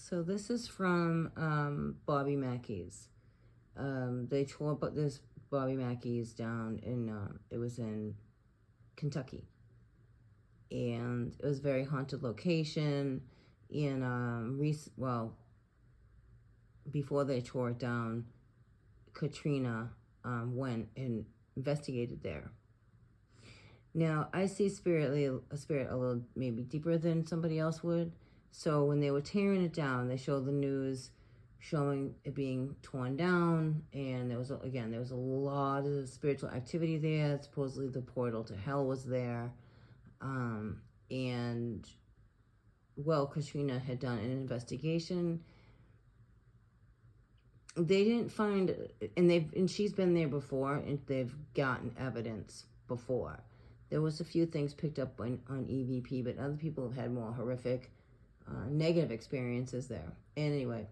So this is from Bobby Mackeys. They tore this Bobby Mackeys down in, it was in Kentucky. And it was a very haunted location. And, before they tore it down, Katrina went and investigated there. Now, I see a spirit a little maybe deeper than somebody else would. So when they were tearing it down, they showed the news showing it being torn down, and there was a lot of spiritual activity there. Supposedly the portal to hell was there, and Katrina had done an investigation. They didn't find, and she's been there before, and they've gotten evidence before. There was a few things picked up on EVP, but other people have had more horrific, negative experiences there. And anyway,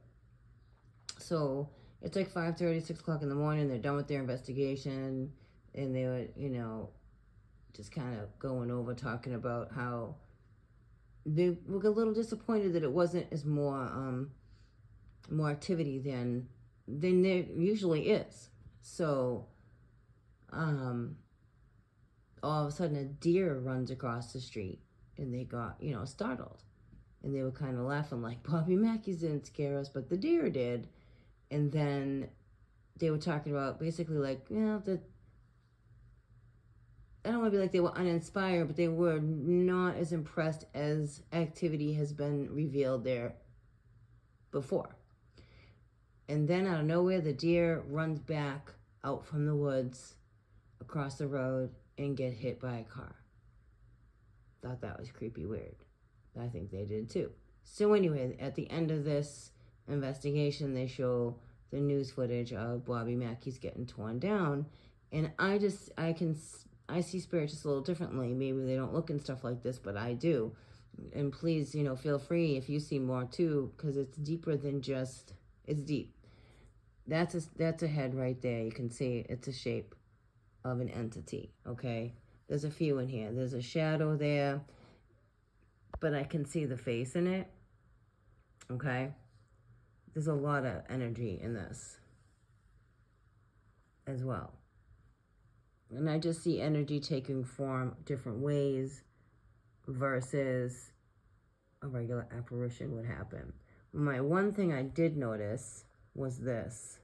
so it's like 5:30, 6 o'clock in the morning. They're done with their investigation, and they were, just kind of going over, talking about how they were a little disappointed that it wasn't as more activity than there usually is. So, all of a sudden a deer runs across the street, and they got, startled. And they were kind of laughing like, Bobby Mackeys didn't scare us, but the deer did. And then they were talking about basically like, I don't want to be like they were uninspired, but they were not as impressed as activity has been revealed there before. And then out of nowhere, the deer runs back out from the woods across the road and get hit by a car. Thought that was creepy weird. I think they did too. So anyway, at the end of this investigation, they show the news footage of Bobby Mackeys getting torn down. And I see spirits just a little differently. Maybe they don't look and stuff like this, but I do. And please, feel free if you see more too, because it's deeper than just, it's deep. That's a head right there. You can see it's a shape of an entity, okay? There's a few in here. There's a shadow there, but I can see the face in it, okay? There's a lot of energy in this as well. And I just see energy taking form different ways versus a regular apparition would happen. My one thing I did notice was this.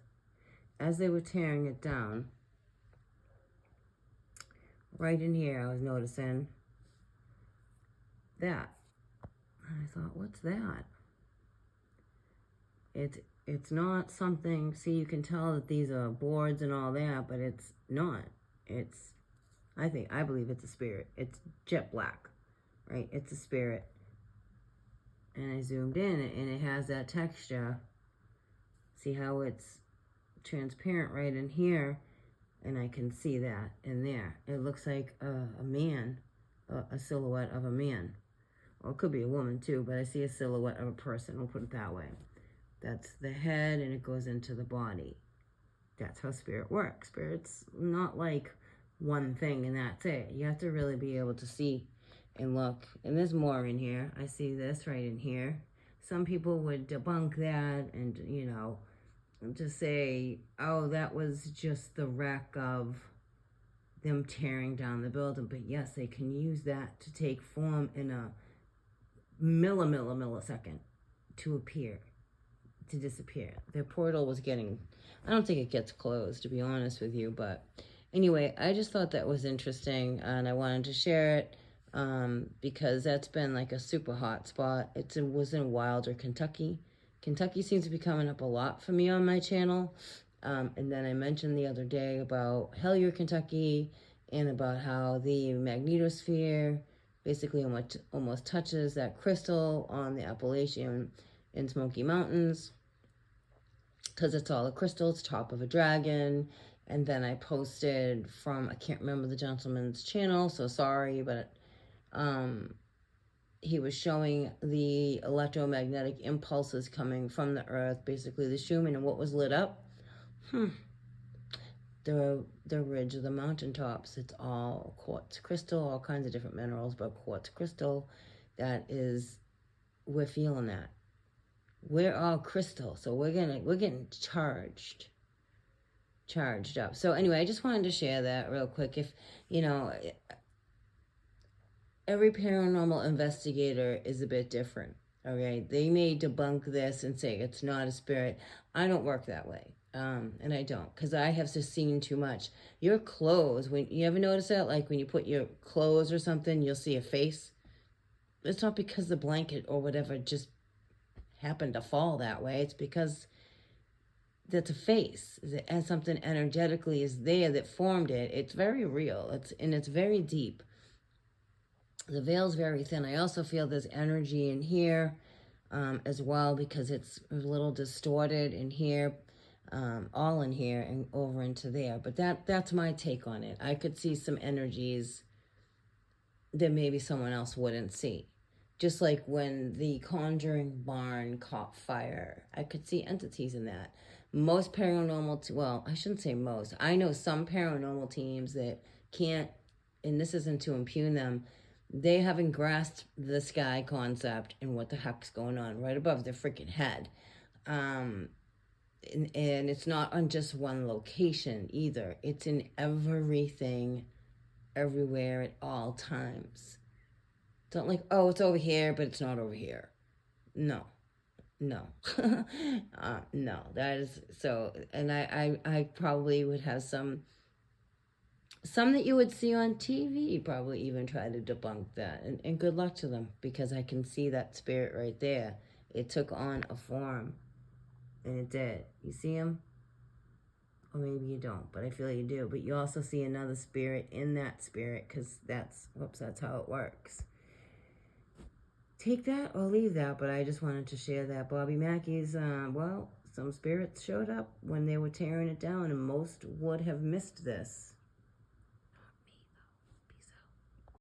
As they were tearing it down, right in here, I was noticing that. And I thought, what's that? It's not something, see, you can tell that these are boards and all that, but it's not. I believe it's a spirit. It's jet black, right? It's a spirit. And I zoomed in, and it has that texture. See how it's transparent right in here? And I can see that in there. It looks like a man, a silhouette of a man. Or it could be a woman too, but I see a silhouette of a person. We'll put it that way. That's the head, and it goes into the body. That's how spirit works. Spirit's not like one thing and that's it. You have to really be able to see and look. And there's more in here. I see this right in here. Some people would debunk that and, just say, oh, that was just the wreck of them tearing down the building. But yes, they can use that to take form in a millisecond to appear, to disappear. Their portal was I don't think it gets closed, to be honest with you. But anyway, I just thought that was interesting, and I wanted to share it because that's been like a super hot spot. It was in Wilder, Kentucky. Kentucky seems to be coming up a lot for me on my channel. And then I mentioned the other day about Hellier, Kentucky, and about how the magnetosphere basically almost touches that crystal on the Appalachian and Smoky Mountains, because it's all a crystal. It's top of a dragon. And then I posted from, I can't remember the gentleman's channel, so sorry, but he was showing the electromagnetic impulses coming from the earth, basically the Schumann, and what was lit up? The ridge of the mountaintops. It's all quartz crystal, all kinds of different minerals, but quartz crystal. We're feeling that. we're all crystal, so we're getting charged up. So anyway, I just wanted to share that real quick. If you know, every paranormal investigator is a bit different. Okay, they may debunk this and say it's not a spirit. I don't work that way. And I don't, because I have just seen too much. Your clothes, when you ever notice that, like when you put your clothes or something, you'll see a face. It's not because the blanket or whatever just happened to fall that way. It's because that's a face, and something energetically is there that formed it. It's very real. It's very deep. The veil's very thin. I also feel there's energy in here as well, because it's a little distorted in here, all in here and over into there. But that's my take on it. I could see some energies that maybe someone else wouldn't see. Just like when the Conjuring barn caught fire, I could see entities in that. Most paranormal, well, I shouldn't say most. I know some paranormal teams that can't, and this isn't to impugn them, they haven't grasped the sky concept and what the heck's going on right above their freaking head. And it's not on just one location either. It's in everything, everywhere, at all times. Don't like, oh, it's over here, but it's not over here. No, no, no. That is so. And I probably would have some that you would see on TV probably even try to debunk that. And good luck to them, because I can see that spirit right there. It took on a form, and it did. You see him? Or maybe you don't, but I feel you do. But you also see another spirit in that spirit, because that's how it works. Take that or leave that, but I just wanted to share that. Bobby Mackeys, well, some spirits showed up when they were tearing it down, and most would have missed this.